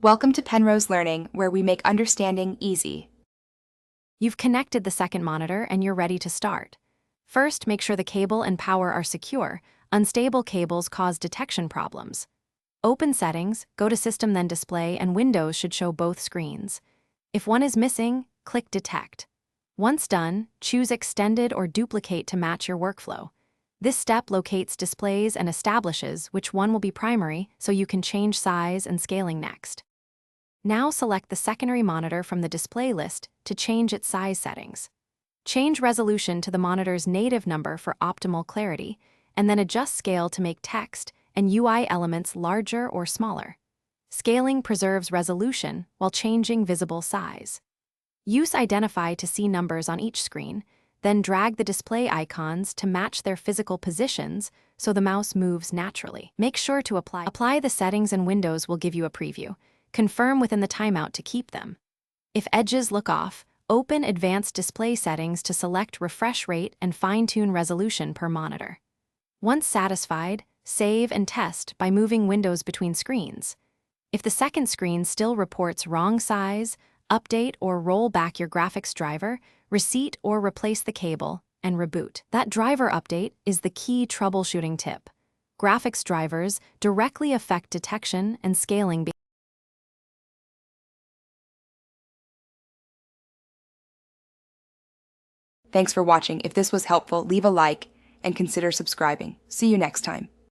Welcome to Penrose Learning, where we make understanding easy. You've connected the second monitor and you're ready to start. First, make sure the cable and power are secure. Unstable cables cause detection problems. Open Settings, go to System then Display, and Windows should show both screens. If one is missing, click Detect. Once done, choose Extended or Duplicate to match your workflow. This step locates displays and establishes which one will be primary so you can change size and scaling next. Now select the secondary monitor from the display list to change its size settings. Change resolution to the monitor's native number for optimal clarity, and then adjust scale to make text and UI elements larger or smaller. Scaling preserves resolution while changing visible size. Use Identify to see numbers on each screen, then drag the display icons to match their physical positions so the mouse moves naturally. Make sure to apply the settings, and Windows will give you a preview. Confirm within the timeout to keep them. If edges look off, open Advanced Display Settings to select refresh rate and fine-tune resolution per monitor. Once satisfied, save and test by moving windows between screens. If the second screen still reports wrong size, update or roll back your graphics driver, reseat or replace the cable, and reboot. That driver update is the key troubleshooting tip. Graphics drivers directly affect detection and scaling. Thanks for watching. If this was helpful, leave a like and consider subscribing. See you next time.